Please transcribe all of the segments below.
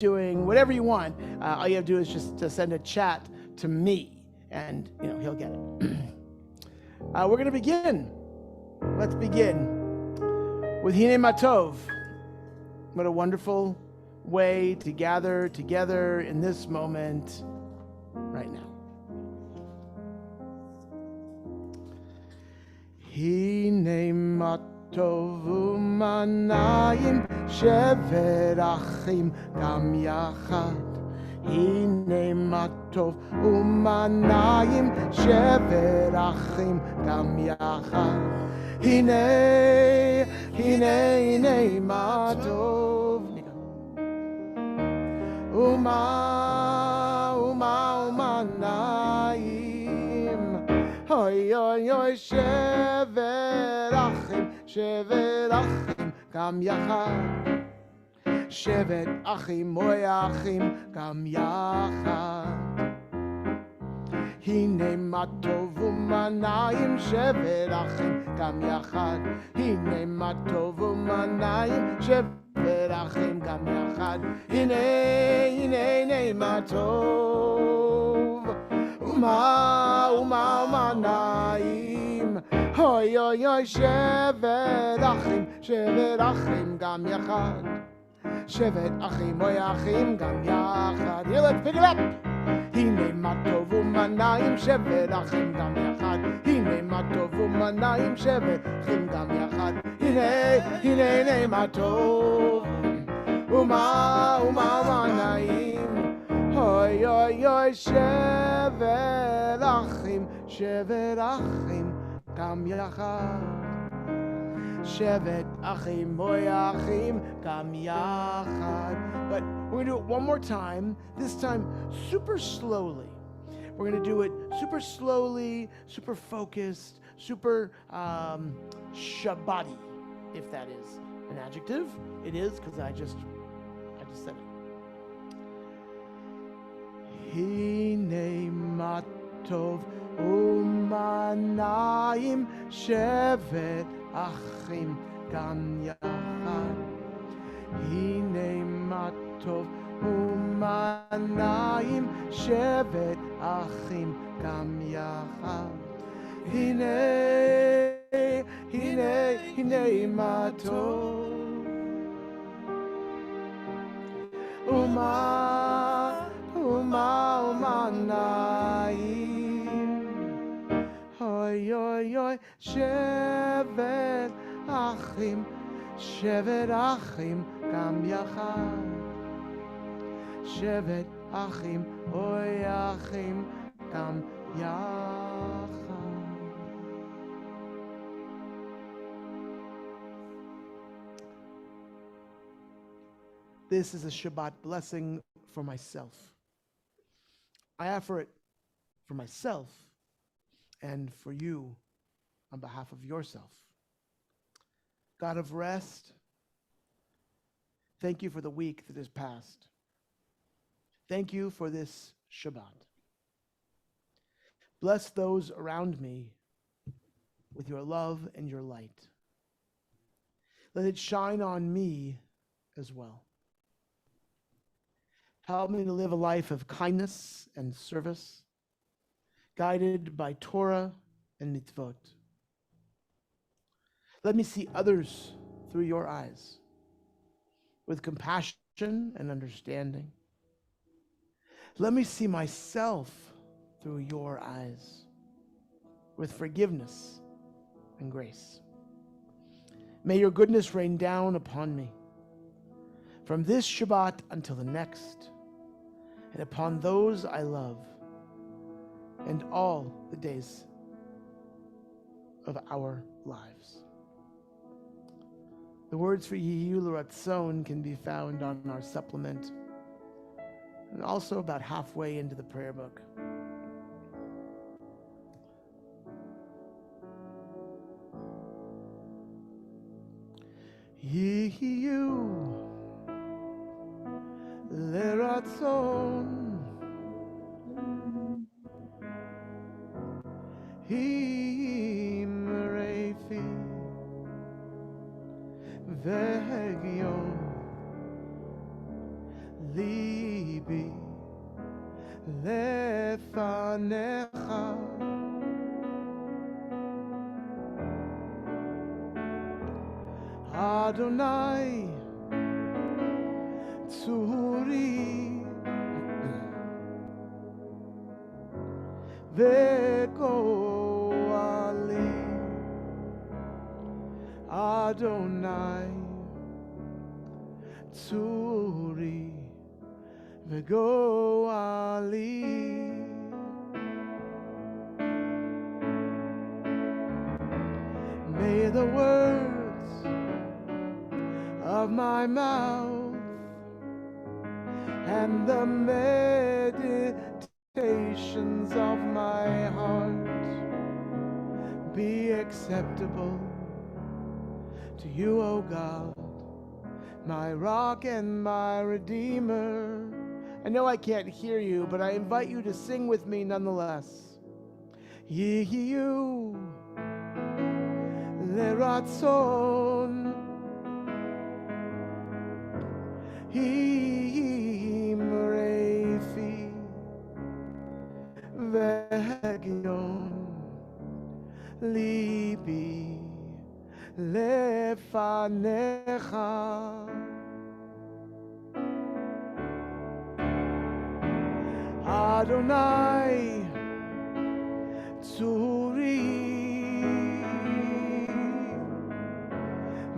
doing, whatever you want. All you have to do is just to send a chat to me, and he'll get it. We're going to begin. Let's begin with Hine Matov. What a wonderful way to gather together in this moment right now. Hine Matov umanayim shevet achim gam yachad. Hine matov umanayim shevet achim gam yachad. Hine matov umanayim. Hoy hoy hoy shevet achim gam yachad. Shevet achim oy achim gam yachad. Hine matov umanayim shevet achim gam yachad. Hine matov umanayim shevet achim gam yachad. Hine matov umanayim. Hoy hoy hoy shevet achim gam yachad. Shevet achim oy achim gam yachad. Here, let's pick it up. Hine matov umanayim shevet achim gam yachad. Hine matov umanayim shevet achim gam yachad. Hine matov umanayim. Hoy hoy hoy shevet achim gam yachad. Shevet achim oy achim gam yachad. But we're going to do it one more time, this time super slowly. We're going to do it super slowly, super focused, super Shabbat-y, if that is an adjective. It is, because I just said it. Hine matov umanayim shevet achim gam yachad. Hine matov umanayim shevet achim gam yachad. Hine matov umanayim. Hoy hoy hoy shevet achim gam yachad. Shevet achim oy achim gam yachad. This is a Shabbat blessing for myself. I offer it for myself and for you on behalf of yourself. God of rest, thank you for the week that has passed. Thank you for this Shabbat. Bless those around me with your love and your light. Let it shine on me as well. Help me to live a life of kindness and service, guided by Torah and mitzvot. Let me see others through your eyes, with compassion and understanding. Let me see myself through your eyes, with forgiveness and grace. May your goodness rain down upon me, from this Shabbat until the next, and upon those I love, and all the days of our lives. The words for Yehiyu L'Ratzon can be found on our supplement, and also about halfway into the prayer book. Yehiyu L'Ratzon Him Refi Vegion Li libi lefanecha. Adonai tzuri vegoali. Adonai tzuri vegoali. May the words of my mouth and the meditations of my heart be acceptable to you, O God, my rock and my redeemer. I know I can't hear you, but I invite you to sing with me nonetheless. Yehiyu leratzon himrefi vegion libi lefanecha. Adonai tzuri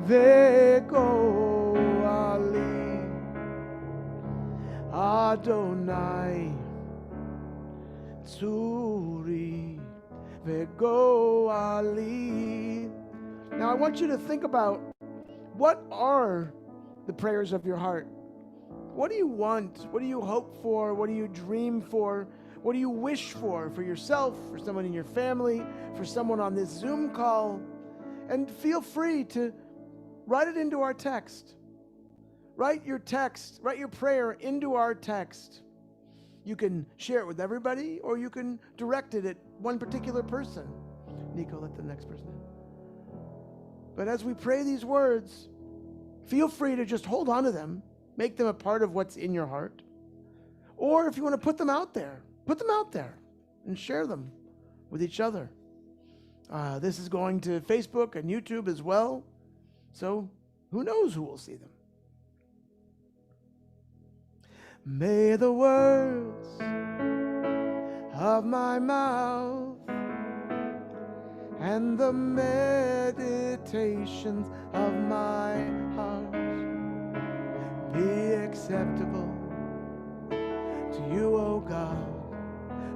vegoali. Adonai tzuri vegoali. Now I want you to think about, what are the prayers of your heart? What do you want? What do you hope for? What do you dream for? What do you wish for yourself, for someone in your family, for someone on this Zoom call? And feel free to write it into our text. Write your text, write your prayer into our text. You can share it with everybody, or you can direct it at one particular person. Nico, let the next person in. But as we pray these words, feel free to just hold on to them, make them a part of what's in your heart. Or if you want to put them out there and share them with each other. This is going to Facebook and YouTube as well. So who knows who will see them. May the words of my mouth and the meditations of my heart be acceptable to you, O God,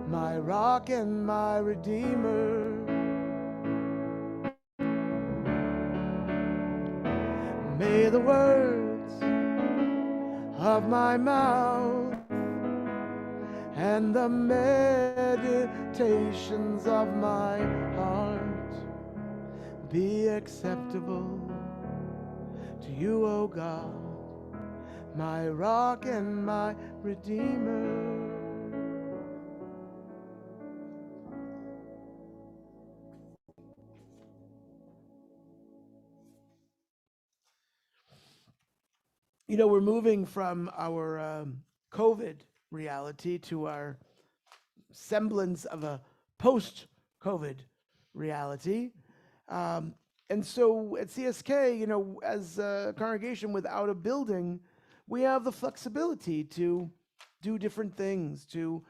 my rock and my redeemer. May the words of my mouth and the meditations of my heart be acceptable to you, O God, my rock and my redeemer. You know, we're moving from our COVID reality to our semblance of a post-COVID reality. And so at CSK, you know, as a congregation without a building, we have the flexibility to do different things, to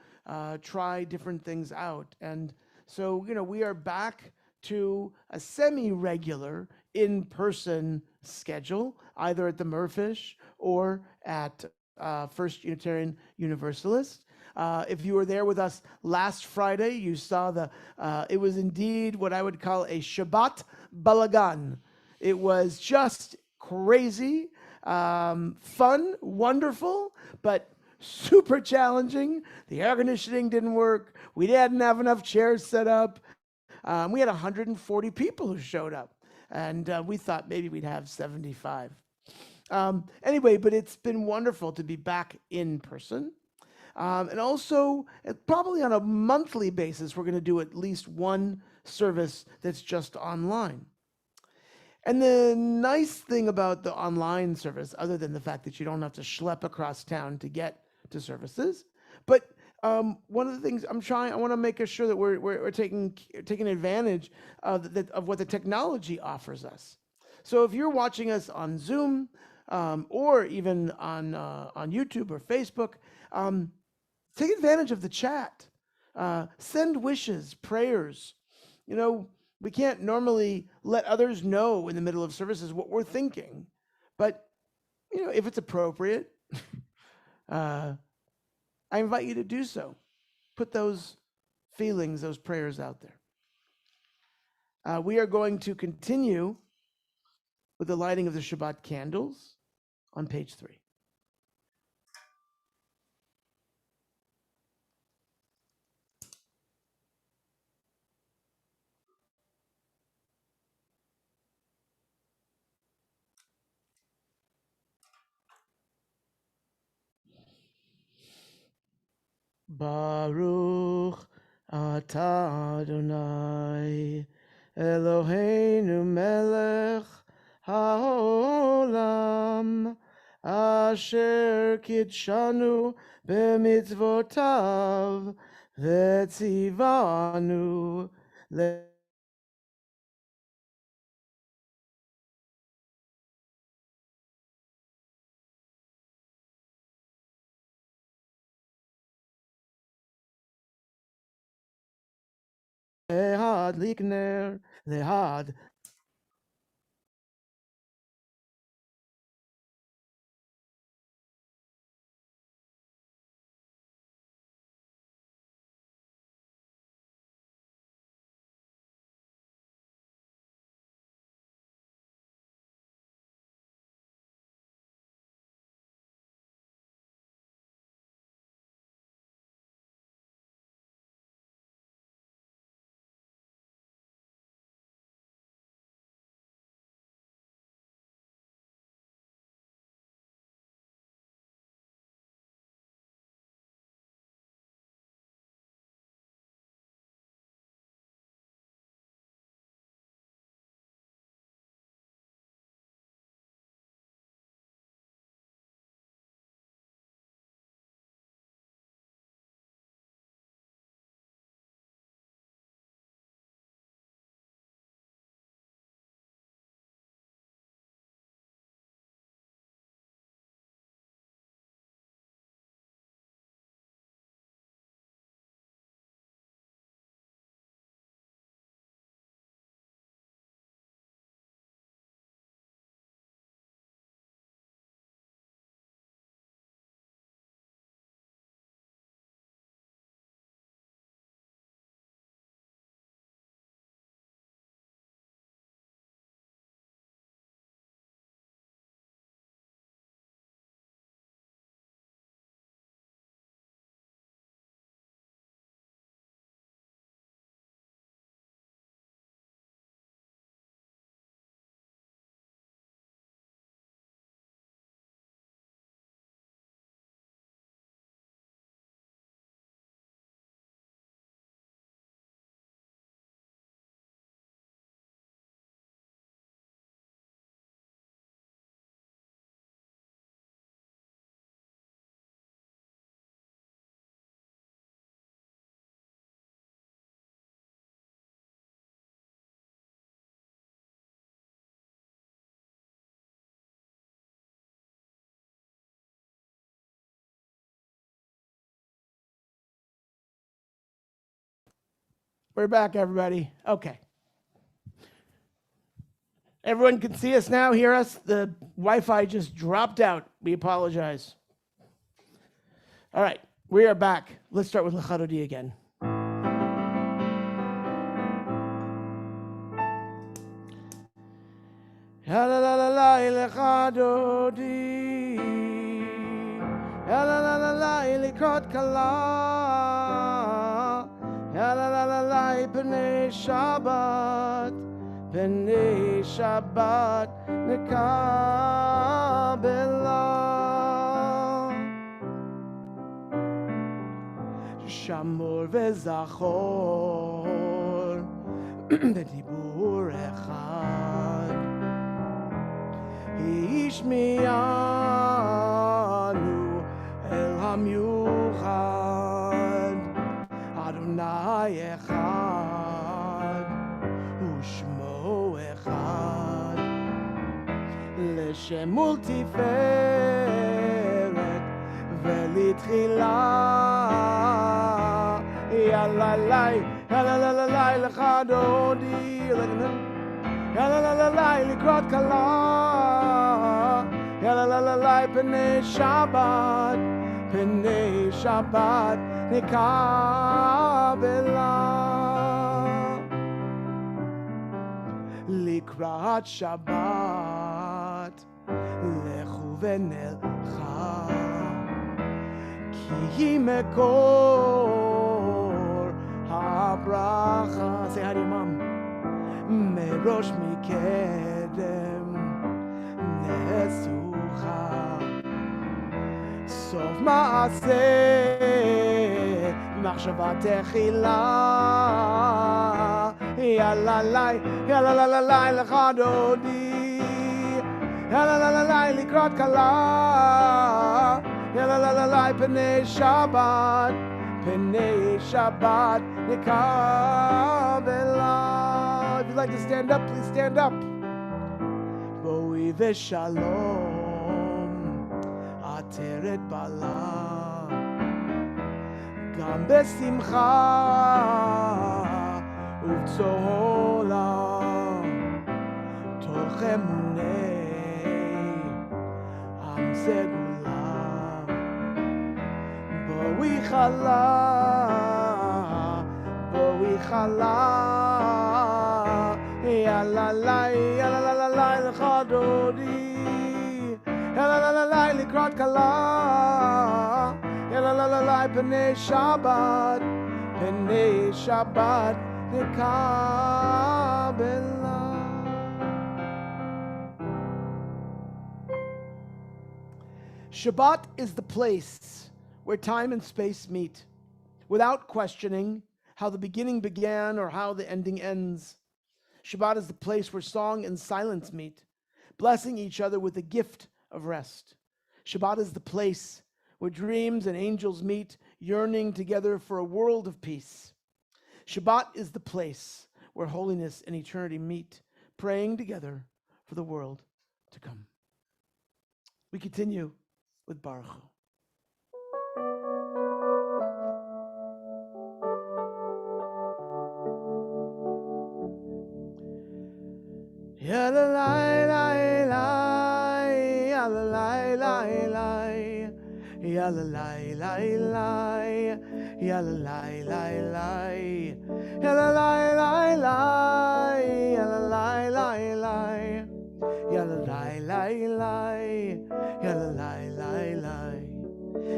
try different things out. And so, you know, we are back to a semi-regular in-person schedule, either at the Murfish or at First Unitarian Universalist. If you were there with us last Friday, you saw it was indeed what I would call a Shabbat balagan. It was just crazy, fun, wonderful, but super challenging. The air conditioning didn't work. We didn't have enough chairs set up. We had 140 people who showed up, and we thought maybe we'd have 75. Anyway, but it's been wonderful to be back in person. And also, probably on a monthly basis, we're going to do at least one service that's just online. And the nice thing about the online service, other than the fact that you don't have to schlep across town to get to services. But one of the things I want to make sure that we're taking advantage of what the technology offers us. So if you're watching us on Zoom or even on YouTube or Facebook, take advantage of the chat. Send wishes, prayers. You know, we can't normally let others know in the middle of services what we're thinking, but you know, if it's appropriate, I invite you to do so. Put those feelings, those prayers out there. We are going to continue with the lighting of the Shabbat candles on page 3. Baruch atah Adonai Eloheinu melech haolam asher kitshanu b'mitzvotav v'tzivanu lehad likner lehad. We're back, everybody. Okay. Everyone can see us now, hear us. The Wi-Fi just dropped out. We apologize. All right, we are back. Let's start with L'Chadodi again. B'nei Shabbat nekabela Shamor v'zachor b'dibur echad Ishmianu el מיוחד, אדוני אחד, ושמו אחד, לשם ולתפארת ולתחילה. יאללה יאללה לך דודי, יאללה לקראת כלה, יאללה פני שבת, פני שבת נקבלה. לקראת שבת לכו ונלכה, כי היא מקור הברכה. Say hi to your mom. מראש מקדם נסוכה, סוף מעשה מחשבה תחילה. יאללה יאללה לך דודי, יאללה לקראת כלה, יאללה פני שבת, פני שבת נקבלה. If you'd like to stand up, please stand up. בואי ושלום עטרת בלה, גם בשמחה ובצהולה, תוך אמוני עם סגולה. בואי חלה, בואי חלה, יאללה יאללה לך דודי, יאללה לקראת כלה, יאללה פני שבת, פני שבת נקבלה. Shabbat is the place where time and space meet, without questioning how the beginning began or how the ending ends. Shabbat is the place where song and silence meet, blessing each other with the gift of rest. Shabbat is the place where dreams and angels meet, yearning together for a world of peace. Shabbat is the place where holiness and eternity meet, praying together for the world to come. We continue with Baruch Hu. Yalla la la, yalla la la la, yalla la la la, yalla la la la, yalla la la la, yalla la la la, yalla la la la, yalla la la la.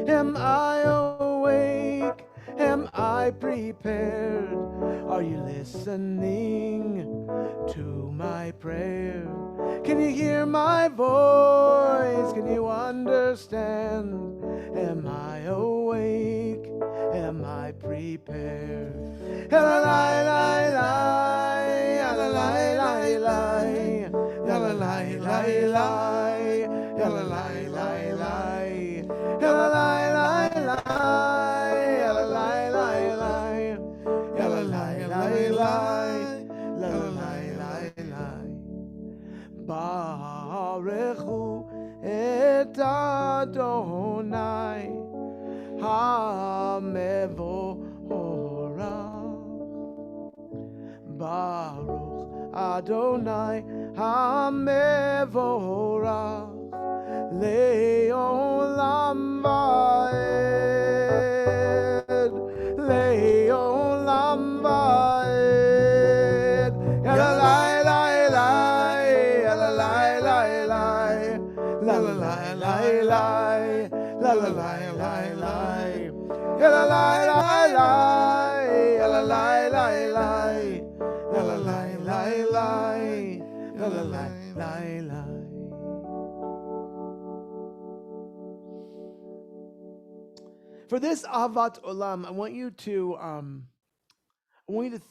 Am I awake? Am I prepared? Are you listening to my prayer? Can you hear my voice? Can you understand? Am I awake? Am I prepared? La la la la, la la la la, la la la la, la la la la, la la la la. Baruchu et Adonai HaMevorach. Baruch Adonai HaMevorach Le'olam va'ed, Le'olam va'ed. Yalai lai lai, yalai lai lai, la la lai lai lai, la la lai lai lai, yalai lai lai, yalai lai lai, la la lai lai lai, la la lai lai lai. For this Ahavat Olam, I want you to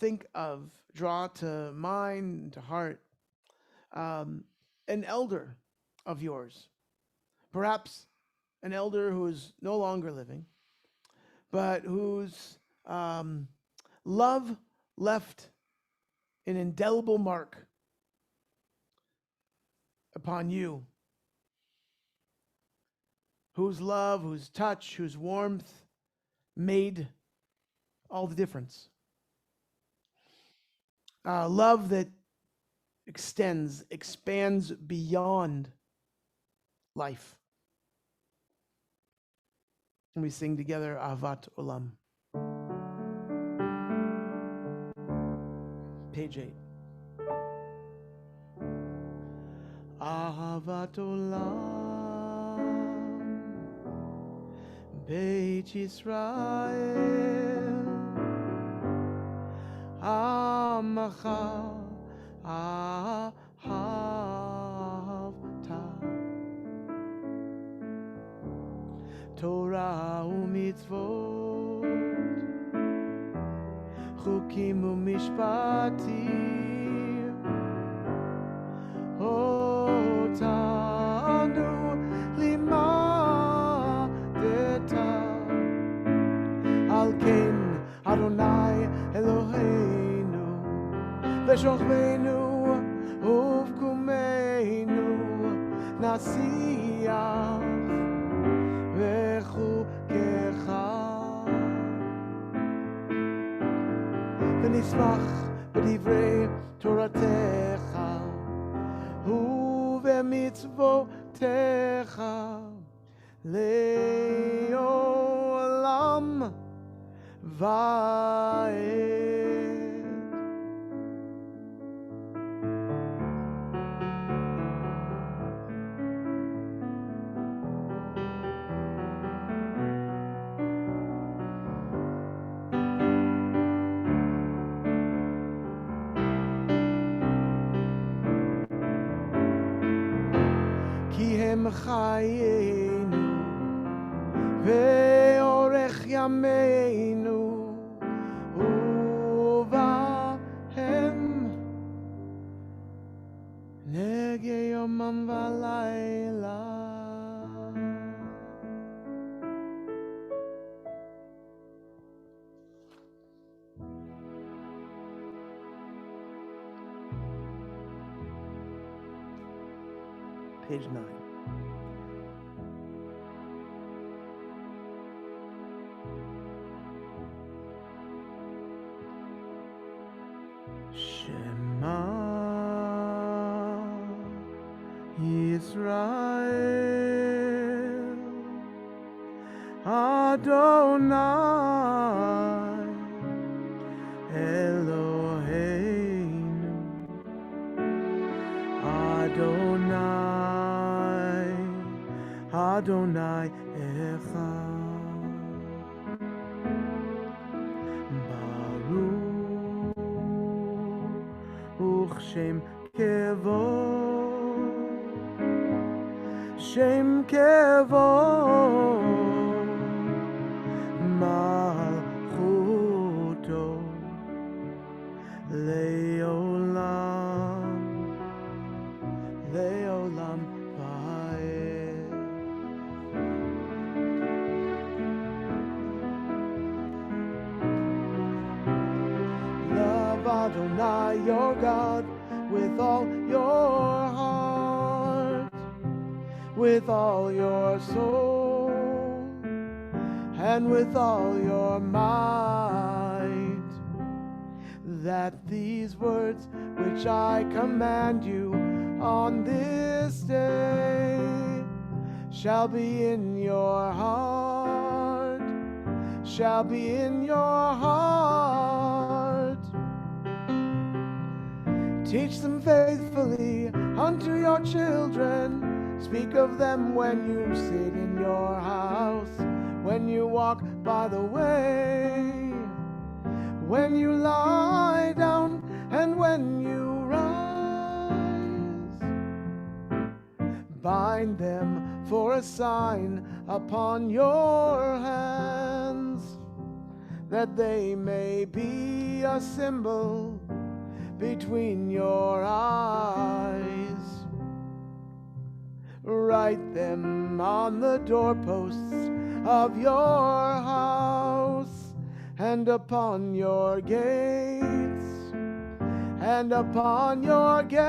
think of, draw to mind, to heart, an elder of yours, perhaps an elder who's no longer living, but whose love left an indelible mark upon you, whose love, whose touch, whose warmth made all the difference. Love that expands beyond life. And we sing together Ahavat Olam. Page 8. Ahavat Olam Beit Yisrael Amacha Ahavta Torah u'mitzvot Chukim u'mishpatim Otanu limadeta Al ken Adonai Eloheinu V'shochbeinu uvkumeinu Nasiach v'chukecha V'nismach b'divrei Toratecha U'v'mitzvotecha Le'olam va'ed. Ki hem chayenu ve'orech yameinu uvahem nege yomam v'layla. Page 9. Shema Yisrael Adonai Eloheinu Adonai Echad Baruch Shem Kevod Malchuto Leolam va'ed. Love Adonai your God with all your heart, with all your soul, and with all your might, that these words which I command you on this day shall be in your heart, shall be in your heart. Teach them faithfully unto your children. Speak of them when you sit in your house, when you walk by the way, when you lie down, and when you rise. Bind them for a sign upon your hands, that they may be a symbol between your eyes. Write them on the doorposts of your house and upon your gates, and upon your gates.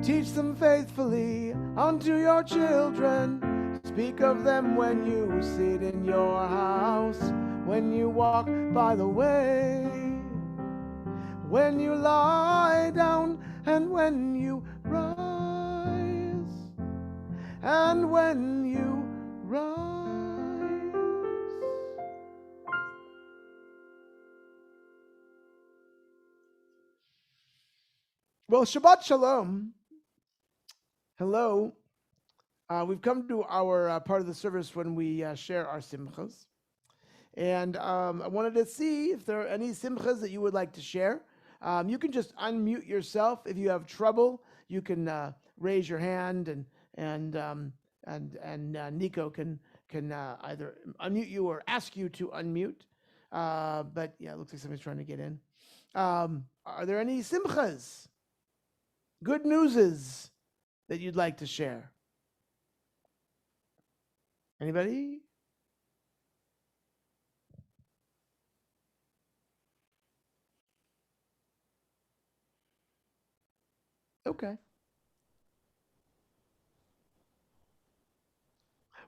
Teach them faithfully unto your children. Speak of them when you sit in your house, when you walk by the way, when you lie down, and when you rise, and when you rise. Well, Shabbat Shalom. Hello. We've come to our part of the service when we share our simchas. And I wanted to see if there are any simchas that you would like to share. You can just unmute yourself. If you have trouble, you can raise your hand, and Nico can either unmute you or ask you to unmute. But yeah, it looks like somebody's trying to get in. Are there any simchas, good newses that you'd like to share? Anybody? Okay.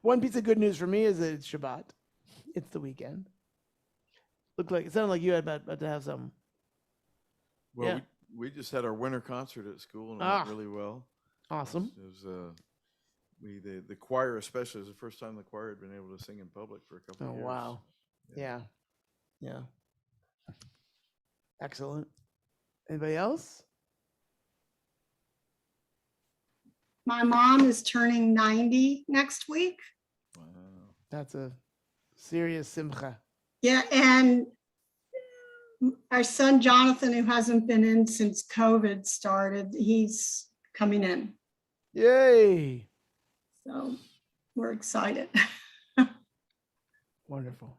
One piece of good news for me is that it's Shabbat. It's the weekend. It sounded like you had about to have some. Well, yeah. we just had our winter concert at school and it went really well. Awesome. It was the choir especially, it was the first time the choir had been able to sing in public for a couple of years. Oh wow. Yeah. Excellent. Anybody else? My mom is turning 90 next week. Wow. That's a serious simcha. Yeah, and our son Jonathan, who hasn't been in since COVID started, he's coming in. Yay. So we're excited. Wonderful.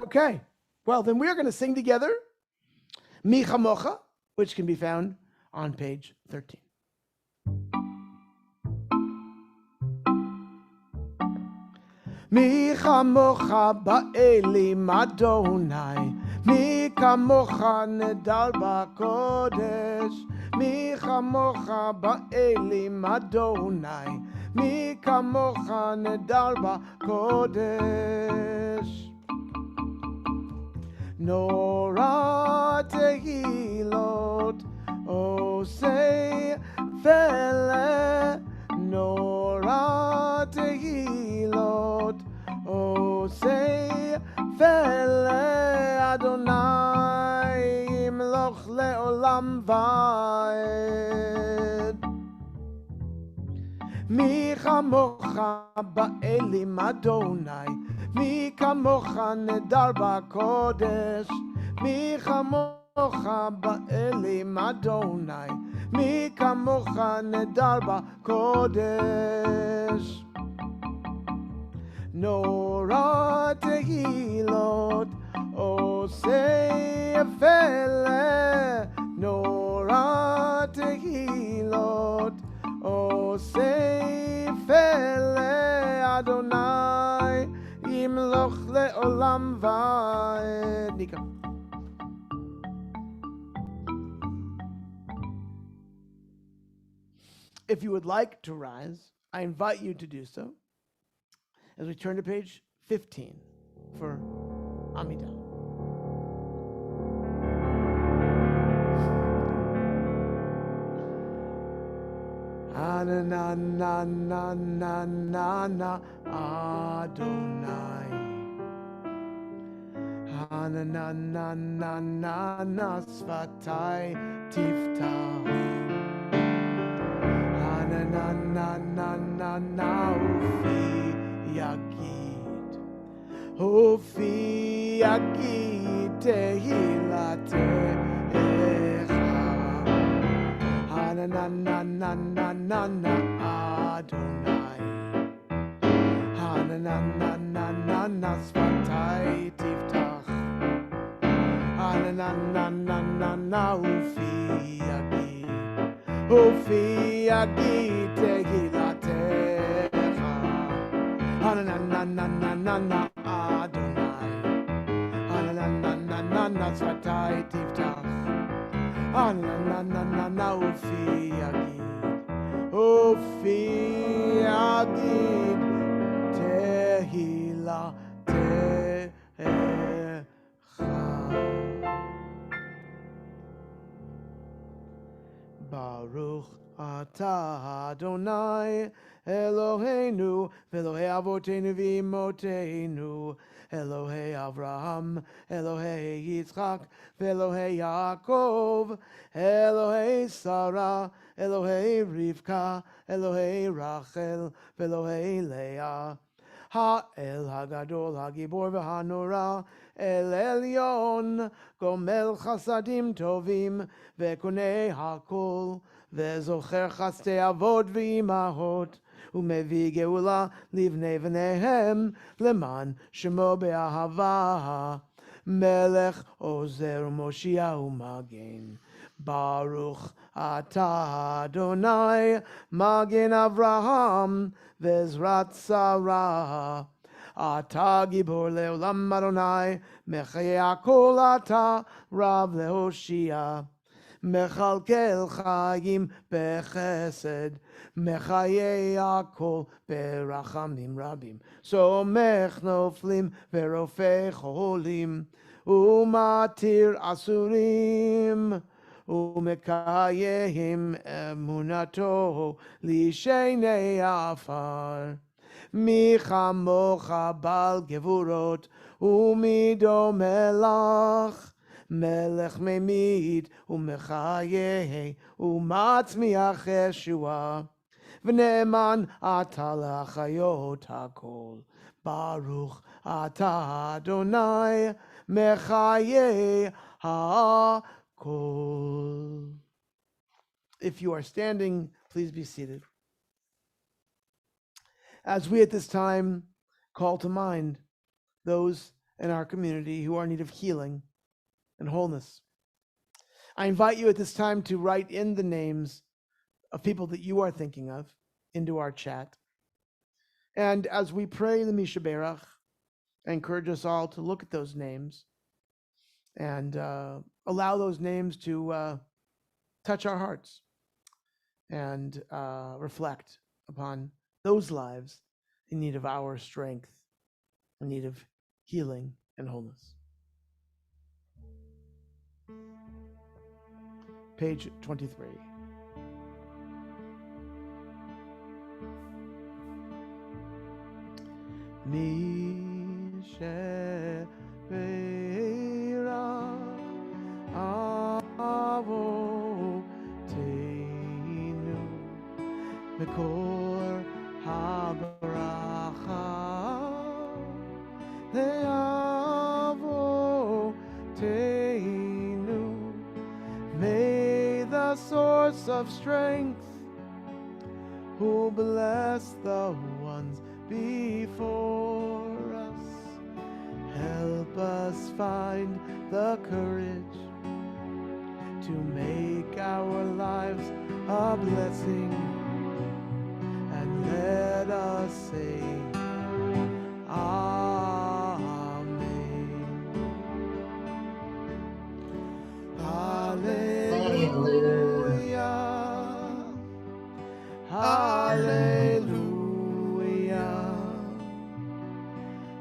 Okay. Well, then we're going to sing together Mi Chamocha, which can be found on page 13. Mi chamocha ba'elim Adonai, mi kamocha nedal ba'kodesh, mi chamocha ba'elim Adonai, mi kamocha nedal ba'kodesh. Nora tehilot osei vele, Nora tehilot osei vele, Adonai imloch leolam vaed. Mi chamocha ba'elim Adonai, mi kamocha nedar ba'kodesh, mi chamocha ba'elim Adonai, mi kamocha nedar ba'kodesh. Nora tehilot osei vele, Nora tehilot osei vele, Adonai imloch leolam vaed. Nika. If you would like to rise, I invite you to do so as we turn to page 15 for Amidah. Na na na na na na na Adonai. Na na na na na na Svatai Tiftahu. Na na na na na na Ufi Yagid Tehilatecha. Na na na na na na na Adonai. Na na na na na na Svatai Tiftach. Na na na na na Ufi Yagid. הופיע כי תהילתך. הנננננננ אדוני, הננננננ שפתי תפתח, הננננננ הופיע גיד תהילתך. Baruch atah Adonai Eloheinu Elohei Avotenu v'Imotenu Elohei Avraham Elohei Yitzchak Elohei Yaakov Elohei Sarah Elohei Rivka Elohei Rachel Elohei Leah Ha'el Hagadol Hagibor v'Hanora El Elyon Gomel Chasadim Tovim Ve'konei Hakol Ve'zocher Chastei Avot V'imahot U'mevi Geula Livnei V'nehem Leman Shemo Be'ahava Melech Ozer Moshiach U'Magen Baruch Atah Adonai Magen Avraham Ve'ezrat Sarah Ata Gibor Leolam Adonai Mechayeh Hakol Ata Rav Lehoshia Mechalkel Chaim Bechesed Mechayeh Hakol Berachamim Rabim Somech Noflim Verofei Cholim Umatir Asurim Umekayehim Emunato Lishenei Afar Mi chamocha bal gevurot umido melach melech memid umechayeh umatzmiach Yeshua v'ne'eman ata lachayot hakol Baruch ata Adonai mechayeh hakol. If you are standing, please be seated. As we at this time call to mind those in our community who are in need of healing and wholeness, I invite you at this time to write in the names of people that you are thinking of into our chat. And as we pray the Misha Berach, I encourage us all to look at those names and allow those names to touch our hearts and reflect upon those lives in need of our strength, in need of healing and wholeness. Page 23. Mishe Beirach Avoteinu Mekor Habaracha Leavoteinu. May the source of strength who bless the ones before us help us find the courage to make our lives a blessing, and let us say Amen. Hallelujah. Hallelujah.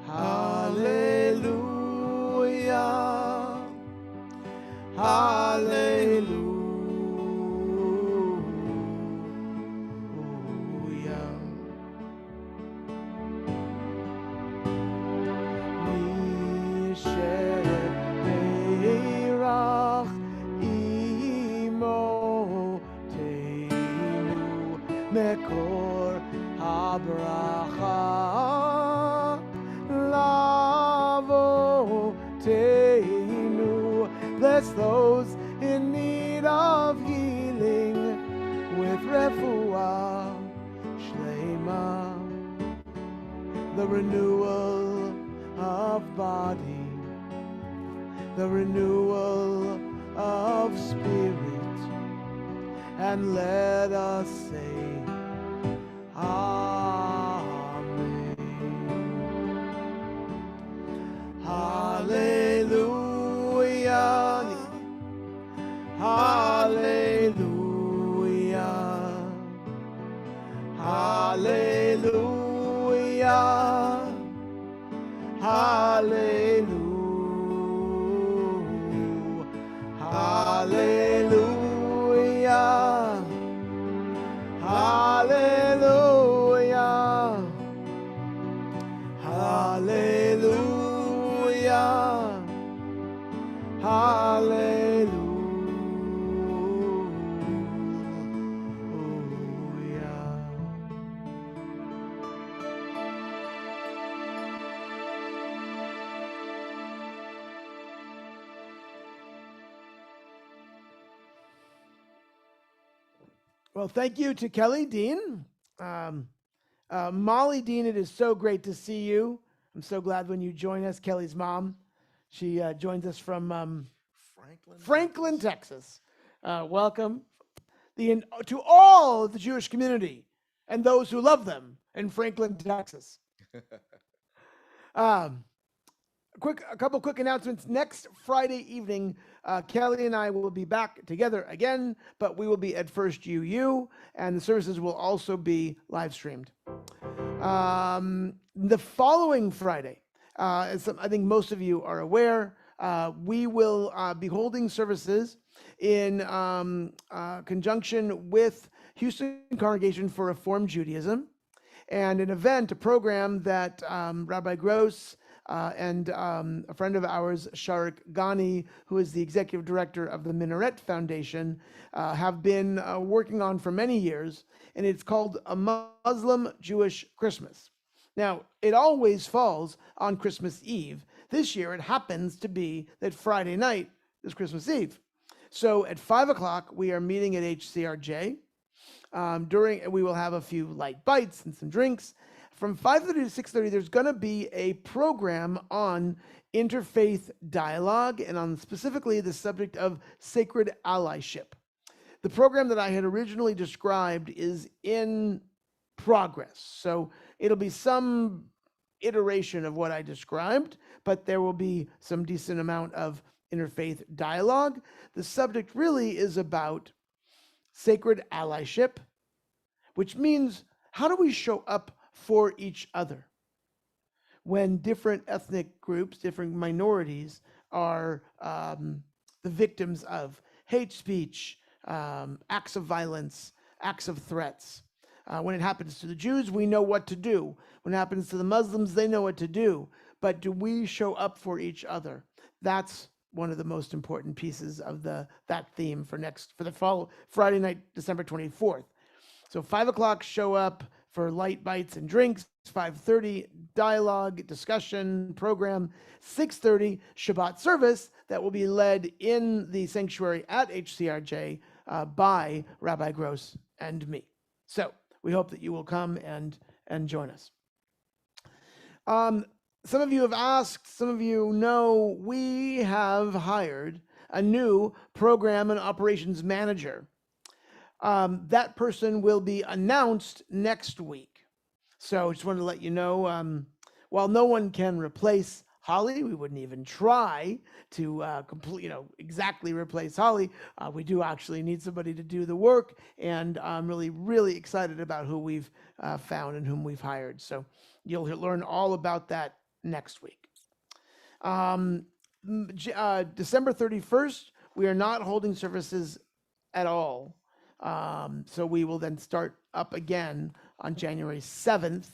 Hallelujah. Hallelujah. Misheberach Imoteinu Mekor Habracha Lavoteinu. Bless those in need of healing with refuah shlema, the renewal of body, the renewal of spirit, and let us say, Amen. Hallelujah. Hallelujah. Hallelujah. Hallelujah. Hallelujah. Hallelujah. Hallelujah. Hallelujah. Well, thank you to Kelly Dean. Molly Dean, it is so great to see you. I'm so glad when you join us. Kelly's mom. She joins us from Franklin, Texas. Welcome to all the Jewish community and those who love them in Franklin, Texas. Um, a couple quick announcements. Next Friday evening, Kelly and I will be back together again, but we will be at First UU, and the services will also be live streamed. The following Friday, as I think most of you are aware, we will be holding services in conjunction with Houston Congregation for Reform Judaism, and an event, a program that Rabbi Gross and a friend of ours, Sharik Ghani, who is the executive director of the Minaret Foundation, have been working on for many years, and it's called A Muslim Jewish Christmas. Now, it always falls on Christmas Eve. This year, it happens to be that Friday night is Christmas Eve. So at 5 o'clock, we are meeting at HCRJ. We will have a few light bites and some drinks. From 5:30 to 6:30, there's going to be a program on interfaith dialogue and on specifically the subject of sacred allyship. The program that I had originally described is in progress. So it'll be some iteration of what I described, but there will be some decent amount of interfaith dialogue. The subject really is about sacred allyship, which means how do we show up for each other when different ethnic groups, different minorities are the victims of hate speech, acts of violence, acts of threats. When it happens to the Jews, we know what to do. When it happens to the Muslims, they know what to do. But do we show up for each other? That's one of the most important pieces of that theme for the Friday night, December 24th. So 5 o'clock, show up for light bites and drinks. 5:30, dialogue, discussion, program. 6:30, Shabbat service that will be led in the sanctuary at HCRJ by Rabbi Gross and me. So we hope that you will come and join us. Some of you have asked, some of you know, we have hired a new program and operations manager. That person will be announced next week. So I just wanted to let you know, while no one can replace Holly, we wouldn't even try to exactly replace Holly. We do actually need somebody to do the work, and I'm really, really excited about who we've found and whom we've hired. So you'll learn all about that next week. December 31st, we are not holding services at all. So we will then start up again on January 7th.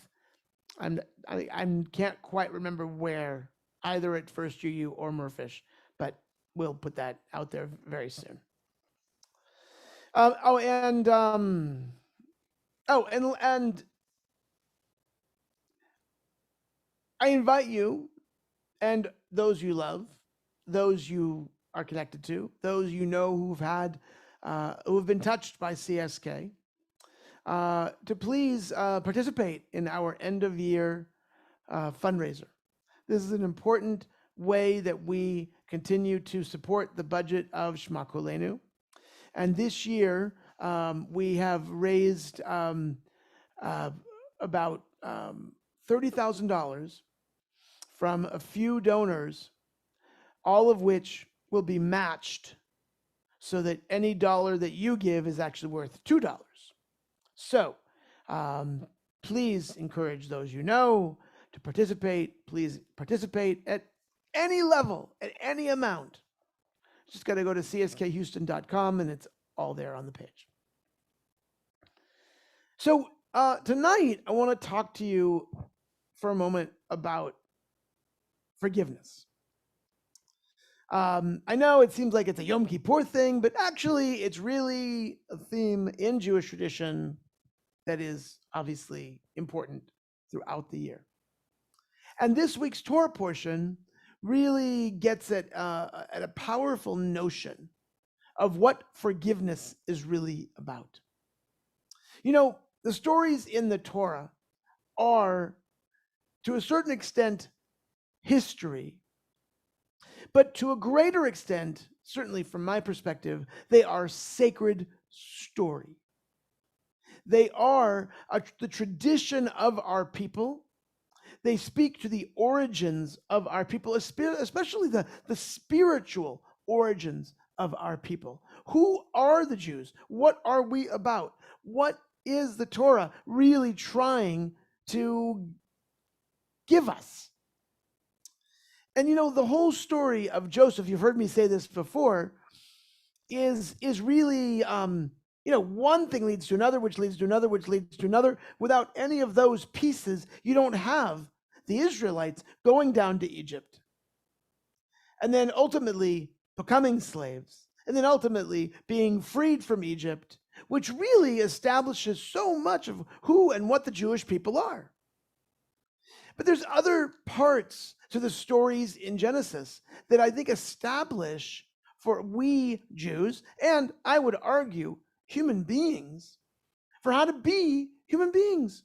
I can't quite remember where, either at First UU or Murfish, but we'll put that out there very soon. And I invite you and those you love, those you are connected to, those you know who have been touched by CSK, to please participate in our end of year fundraiser. This is an important way that we continue to support the budget of Shma Koleinu. And this year, We have raised about $30,000 from a few donors, all of which will be matched so that any dollar that you give is actually worth $2. So please encourage those you know to participate. Please participate at any level, at any amount. Just got to go to cschouston.com and it's all there on the page. So tonight, I want to talk to you for a moment about forgiveness. I know it seems like it's a Yom Kippur thing, but actually it's really a theme in Jewish tradition that is obviously important throughout the year. And this week's Torah portion really gets at a powerful notion of what forgiveness is really about. You know, the stories in the Torah are, to a certain extent, history, but to a greater extent, certainly from my perspective, they are sacred story. They are the tradition of our people. They speak to the origins of our people, especially the spiritual origins of our people. Who are the Jews? What are we about? What is the Torah really trying to give us? And you know, the whole story of Joseph, you've heard me say this before, is really one thing leads to another, which leads to another, which leads to another. Without any of those pieces, you don't have the Israelites going down to Egypt and then ultimately becoming slaves and then ultimately being freed from Egypt, which really establishes so much of who and what the Jewish people are. But there's other parts to the stories in Genesis that I think establish for we Jews, and I would argue human beings, for how to be human beings.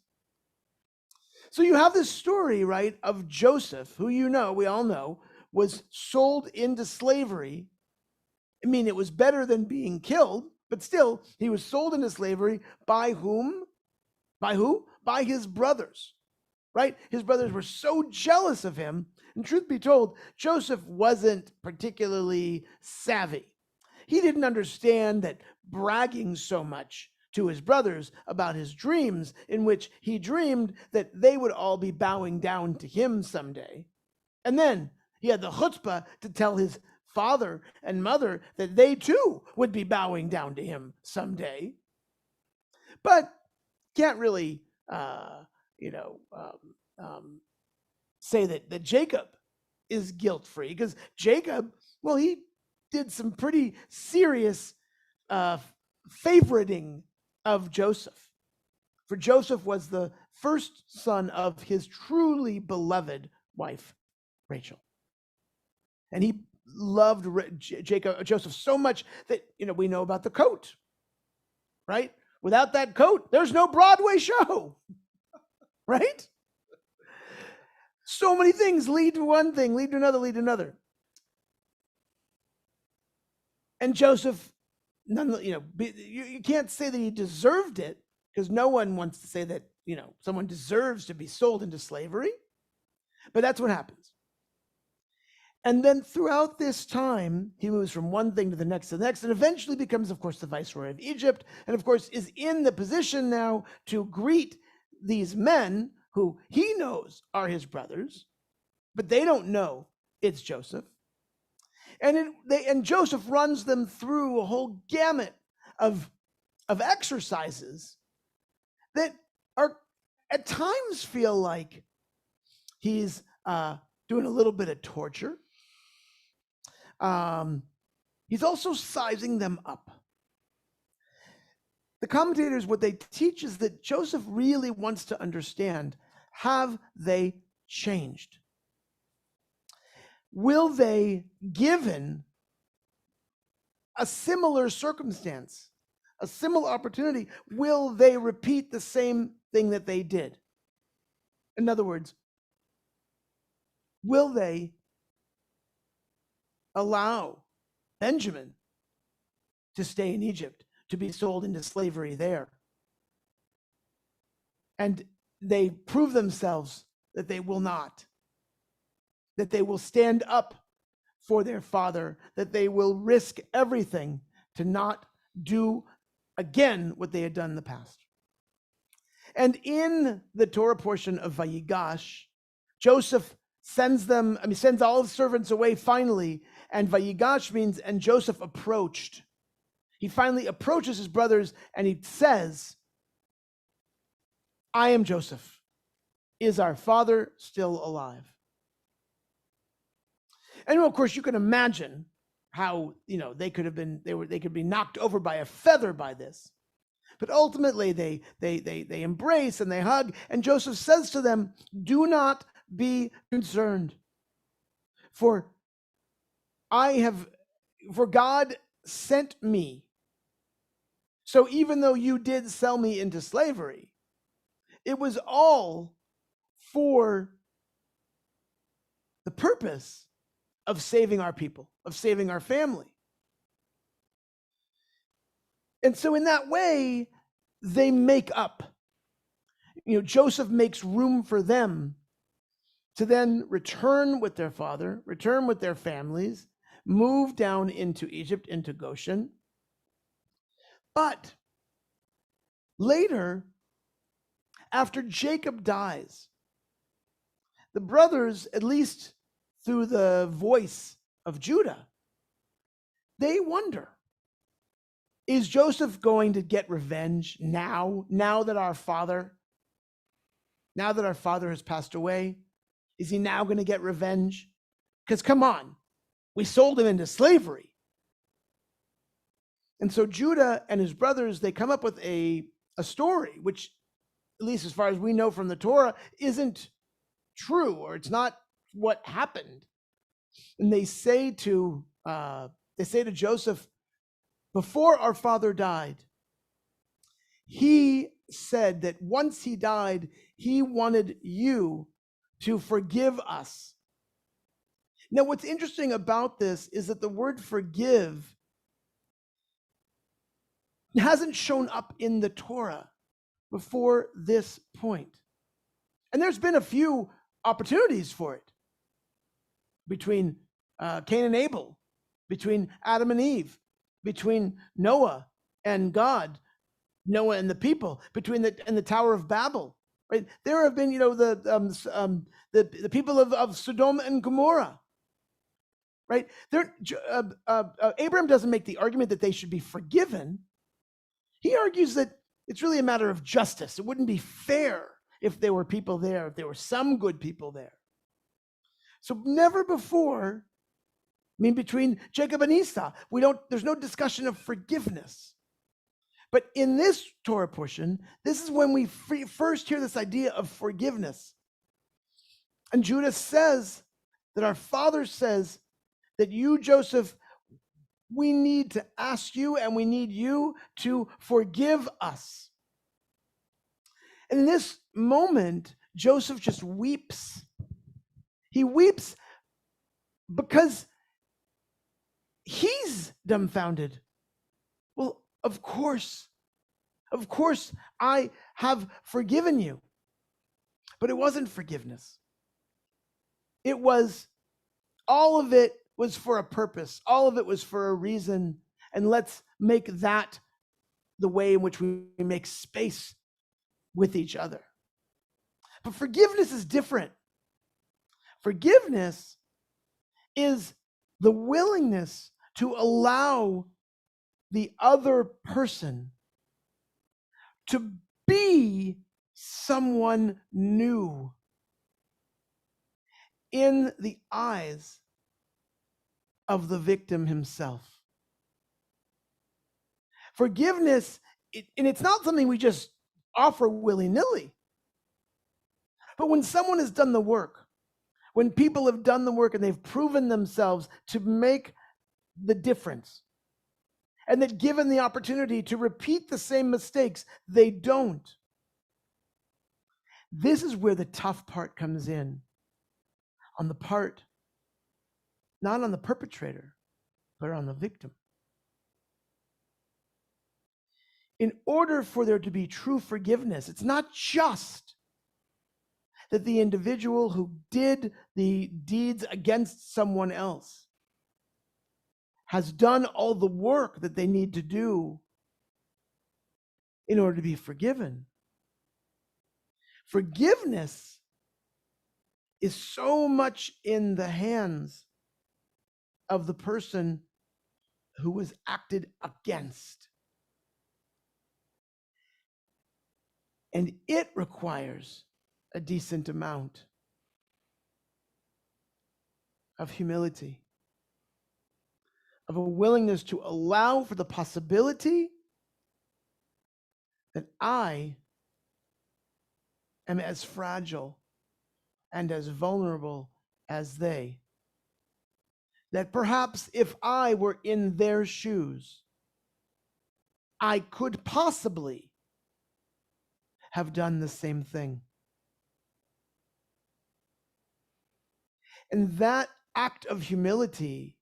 So you have this story, right, of Joseph, who we all know, was sold into slavery. I mean, it was better than being killed, but still, he was sold into slavery by whom? By who? By his brothers, right? His brothers were so jealous of him. And truth be told, Joseph wasn't particularly savvy. He didn't understand that bragging so much to his brothers about his dreams, in which he dreamed that they would all be bowing down to him someday. And then he had the chutzpah to tell his father and mother that they too would be bowing down to him someday. But can't really, say that Jacob is guilt-free, because Jacob, well, he did some pretty serious favoriting of Joseph. For Joseph was the first son of his truly beloved wife, Rachel. And he loved Joseph so much that, we know about the coat, right? Without that coat, there's no Broadway show, right? So many things lead to one thing, lead to another, lead to another. And Joseph, you can't say that he deserved it, because no one wants to say that, someone deserves to be sold into slavery. But that's what happens. And then throughout this time, he moves from one thing to the next, and eventually becomes, of course, the viceroy of Egypt, and of course is in the position now to greet these men who he knows are his brothers, but they don't know it's Joseph. And Joseph runs them through a whole gamut of exercises that are at times feel like he's doing a little bit of torture. He's also sizing them up. The commentators, what they teach is that Joseph really wants to understand, have they changed? Will they, given a similar circumstance, a similar opportunity, will they repeat the same thing that they did? In other words, will they allow Benjamin to stay in Egypt, to be sold into slavery there. And they prove themselves that they will not, that they will stand up for their father, that they will risk everything to not do again what they had done in the past. And in the Torah portion of Vayigash, Joseph sends all the servants away finally, and Vayigash means, and Joseph approached. He finally approaches his brothers and he says, I am Joseph. Is our father still alive? And of course, you can imagine how, they could be knocked over by a feather by this. But ultimately, they embrace and they hug. And Joseph says to them, do not be concerned. For God sent me. So even though you did sell me into slavery, it was all for the purpose of saving our people, of saving our family. And so in that way, they make up. Joseph makes room for them to then return with their father, return with their families, move down into Egypt, into Goshen. But later, after Jacob dies, the brothers, at least through the voice of Judah, they wonder, is Joseph going to get revenge now that our father has passed away? Is he now going to get revenge? Because come on, we sold him into slavery. And so Judah and his brothers, they come up with a story, which, at least as far as we know from the Torah, isn't true, or it's not what happened. And they say to Joseph, before our father died, he said that once he died, he wanted you to forgive us. Now, what's interesting about this is that the word forgive hasn't shown up in the Torah before this point. And there's been a few opportunities for it between Cain and Abel, between Adam and Eve, between Noah and God, Noah and the people, between the Tower of Babel. Right? There have been, the people of Sodom and Gomorrah. Right? Abraham doesn't make the argument that they should be forgiven. He argues that it's really a matter of justice. It wouldn't be fair if there were people there, if there were some good people there. So never before, between Jacob and Esau, there's no discussion of forgiveness. But in this Torah portion, this is when we first hear this idea of forgiveness. And Judah says that our father says that you, Joseph, we need to ask you and we need you to forgive us. And in this moment, Joseph just weeps. He weeps because he's dumbfounded. Well, of course, I have forgiven you. But it wasn't forgiveness. All of it was for a purpose. All of it was for a reason. And let's make that the way in which we make space with each other. But forgiveness is different. Forgiveness is the willingness to allow the other person to be someone new in the eyes of the victim himself. Forgiveness, and it's not something we just offer willy-nilly. But when someone has done the work, when people have done the work and they've proven themselves to make the difference, and that given the opportunity to repeat the same mistakes, they don't. This is where the tough part comes in. On the part, not on the perpetrator, but on the victim. in order for there to be true forgiveness, it's not just that the individual who did the deeds against someone else has done all the work that they need to do in order to be forgiven. Forgiveness is so much in the hands of the person who was acted against. And it requires a decent amount of humility, of a willingness to allow for the possibility that I am as fragile and as vulnerable as they. That perhaps if I were in their shoes, I could possibly have done the same thing. And that act of humility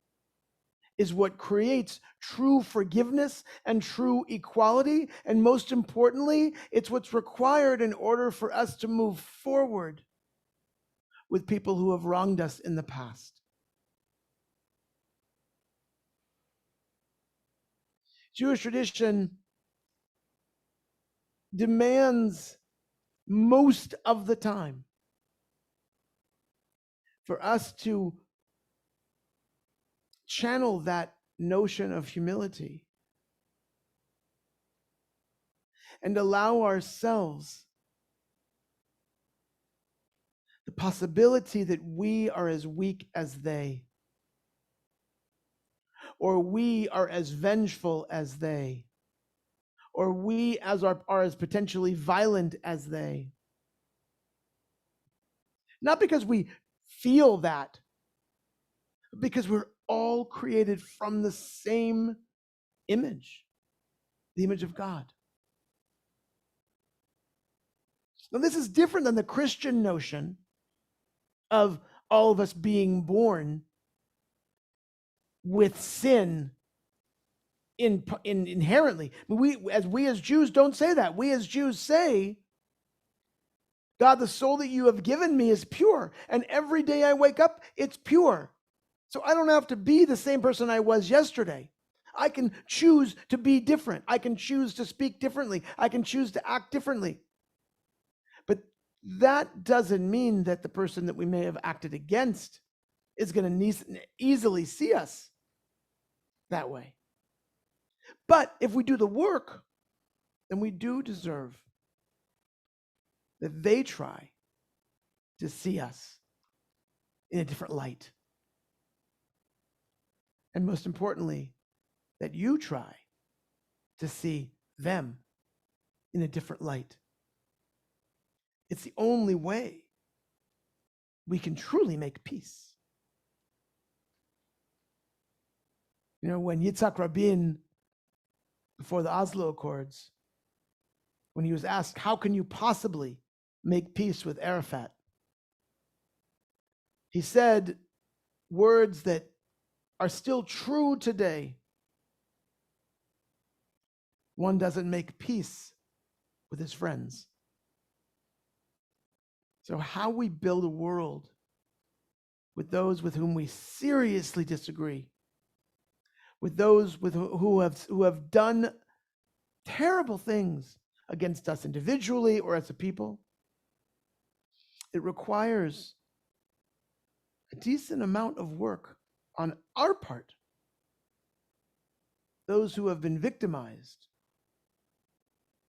is what creates true forgiveness and true equality. And most importantly, it's what's required in order for us to move forward with people who have wronged us in the past. Jewish tradition demands most of the time for us to channel that notion of humility and allow ourselves the possibility that we are as weak as they, or we are as vengeful as they, or we are as potentially violent as they. Not because we feel that, but because we're all created from the same image, the image of God. Now, this is different than the Christian notion of all of us being born with sin inherently. We as Jews don't say that. We as Jews say, God, the soul that you have given me is pure, and every day I wake up, it's pure. So I don't have to be the same person I was yesterday. I can choose to be different. I can choose to speak differently. I can choose to act differently. But that doesn't mean that the person that we may have acted against is going to easily see us that way. But if we do the work, then we do deserve that they try to see us in a different light. And most importantly, that you try to see them in a different light. It's the only way we can truly make peace. You know, when Yitzhak Rabin, before the Oslo Accords, when he was asked, how can you possibly make peace with Arafat? He said words that are still true today. One doesn't make peace with his friends. So how we build a world with those with whom we seriously disagree, with those who have done terrible things against us individually or as a people, it requires a decent amount of work on our part. Those who have been victimized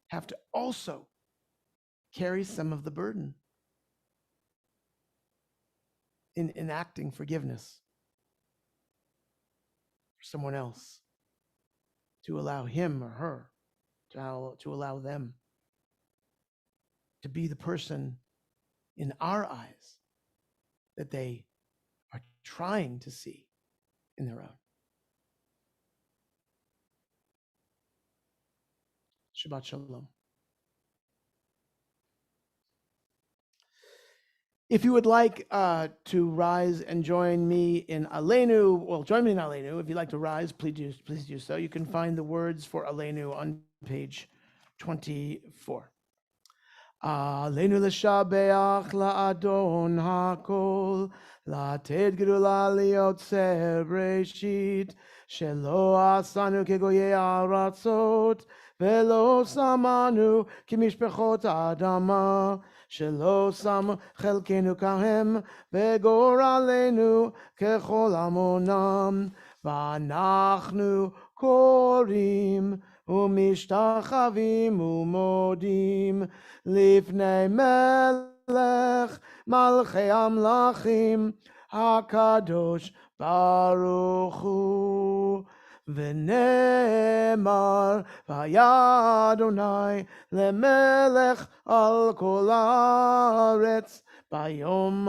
have to also carry some of the burden in enacting forgiveness for someone else, to allow him or her, to allow them to be the person in our eyes that they are trying to see in their own. Shabbat Shalom. If you would like to rise and join me in Aleinu, well, join me in Aleinu. If you'd like to rise, please do so. You can find the words for Aleinu on page 24. Aleinu l'shabeach la'adon hakol, לתת גדולה ליוצר בראשית, שלא עשנו כגויי הארצות, ולא שמנו כמשפחות האדמה, שלא שם חלקנו כהם, וגורלנו ככל עמונם, ואנחנו קוראים ומשתחווים ומודים לפני מלך מלכי המלכים הקדוש ברוך הוא. ונאמר והיה אדוני למלך על כל הארץ ביום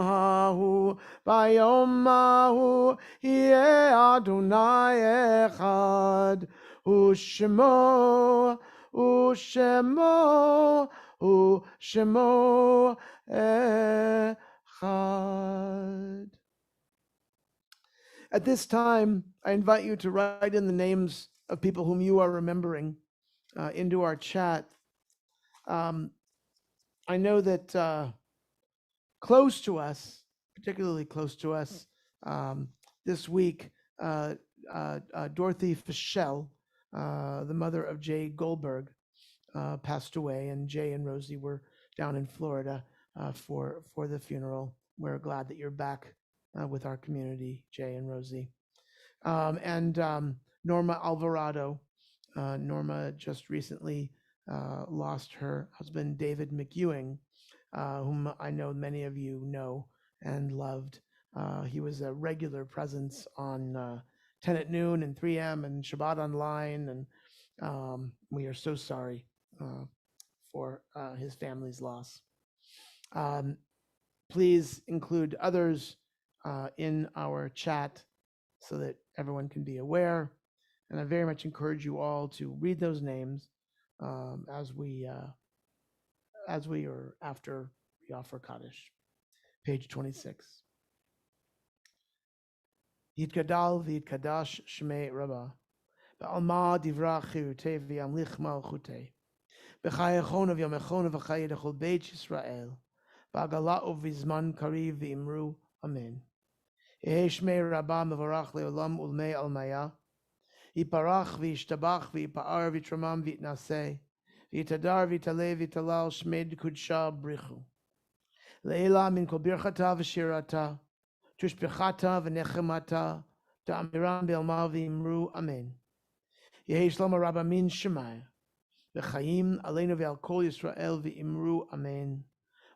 ההוא יהיה אדוני אחד ושמו echad. At this time, I invite you to write in the names of people whom you are remembering into our chat. I know that close to us, particularly close to us, this week, Dorothy Fischel, the mother of Jay Goldberg, passed away, and Jay and Rosie were down in Florida for the funeral. We're glad that you're back with our community, Jay and Rosie. And Norma Alvarado. Norma just recently lost her husband, David McEwing, whom I know many of you know and loved. He was a regular presence on 10 at noon and 3M and Shabbat Online, and we are so sorry for his family's loss. Please include others in our chat so that everyone can be aware. And I very much encourage you all to read those names as we or after we offer Kaddish. Page 26. Yitgadal v'yitkadash shmei Rabbah. Ba'alma divrachu tevi amlich malchutei. B'chayachon of yamechon of achayid echol beit Yisrael. Ba'agala of vizman kariv v'imru. Amen. Yehi shmei Rabbah mevarach leolam ulmei almaya. Yiparach v'yishtabach v'yipa'ar v'yitramam v'yitnaseh. V'yitadar v'yitaleh v'yitalal shmed kudsha brichu. Leila min kol birchata v'shirata. Tushbechata v'nechemata. Ta'amiram be'alma v'imru. Amen. Yehi shlomo Rabba min shemai. V'chaim aleinu ve'al kol Yisrael v'imru. Amen.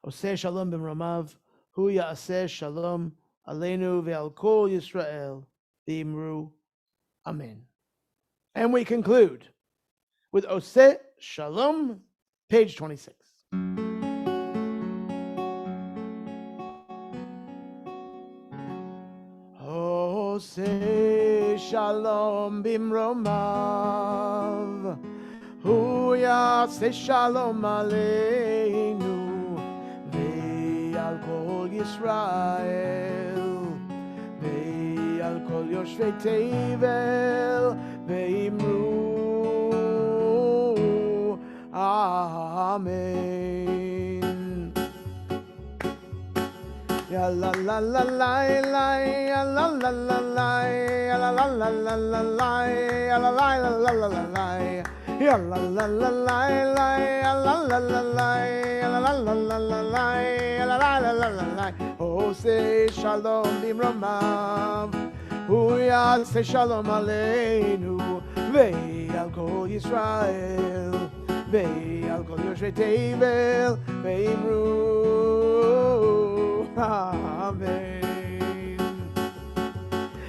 Oseh shalom b'mromav. Hu ya'aseh shalom aleinu ve'al kol Yisrael v'imru. Amen. And we conclude with Oseh Shalom, page 26. Oseh Shalom bimromav, Hu yaseh Shalom aleinu, ve'al kol Yisrael, ve'al kol yoshvei tevel, ve'imru. Amen. Ya la la la la la, ya la la la la, ya la la la la la la, ya la la la la la la, ya la la la la la, ya la la la la, ya la la la la la, ya la la la la la. Oh, say shalom bimromav, hu yaseh shalom aleinu, ve'al kol Yisrael. Ve'al kol yoshvei tevel ve'imru. Amen.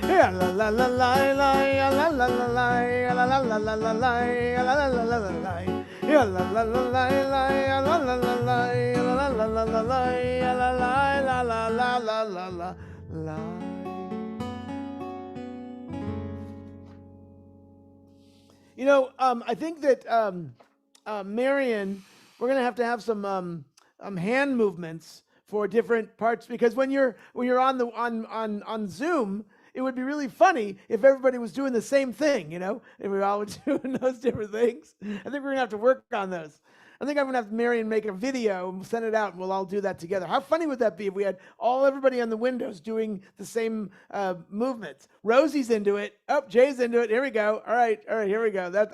Ya la la la la la, ya la la la la, ya la la la la la, ya la la la la la, ya la la la la la, ya la la la la, ya la la la la la, ya la la la la la la. You know, I think that Marion, we're going to have some hand movements for different parts, because when you're on Zoom it would be really funny if everybody was doing the same thing, you know, if we all were doing those different things. I think we're gonna have to work on those. I think I'm gonna have Marion make a video and send it out, and we'll all do that together. How funny would that be if we had everybody on the windows doing the same movements? Rosie's into it. Oh, Jay's into it. Here we go. All right, here we go.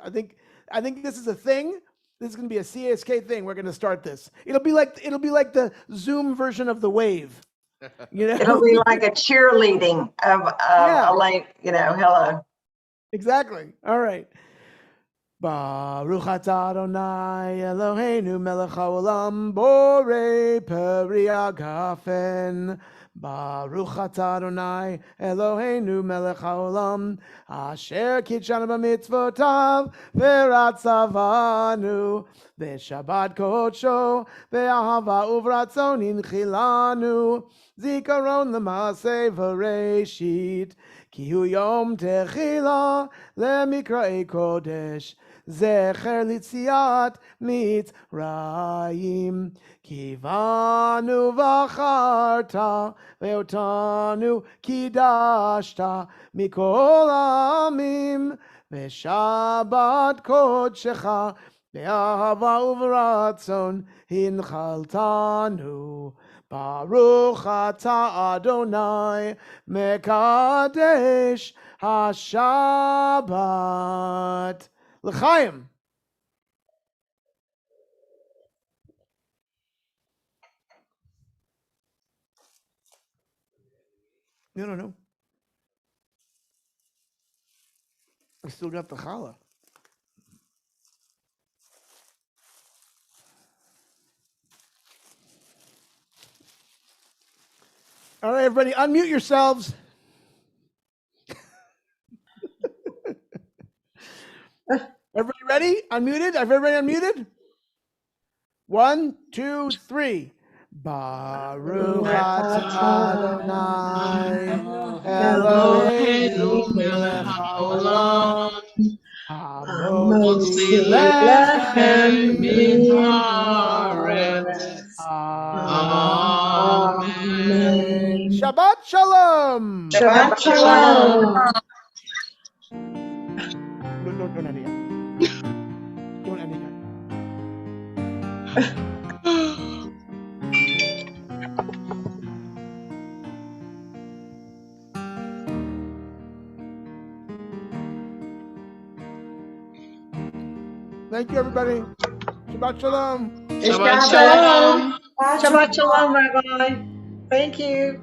I think this is a thing. This is gonna be a CSK thing. We're gonna start this. It'll be like the Zoom version of the wave. You know, It'll be like a cheerleading of hello. Exactly. All right. Baruch atah Adonai Eloheinu melech haolam borei peri hagafen. Baruch atah Adonai Eloheinu melech haolam asher kitshanu b'mitzvotav v'ratzavanu v'shabbat kodsho v'ahava uvratzon inchilanu zikaron l'maaseh v'reishit ki hu yom techila lemikra'ei kodesh zecher litziat mitzrayim kivanu v'acharta ve'otanu kidashta mikol amim v'shabbat kodshecha be'ahava uvratzon hinchaltanu. Baruch atah Adonai mekadesh haShabbat. L'chaim. No. I still got the challah. All right, everybody, unmute yourselves. Everybody ready? Unmuted? Everybody unmuted? 1, 2, 3. Baruch atah Adonai Eloheinu melech haolam hamotzi lechem mitzvah. Amen. Shabbat shalom. Shabbat shalom. Don't end it yet. Don't end it yet. Thank you, everybody. Shabbat shalom. Shabbat shalom. Shabbat shalom, Rabbi. Thank you.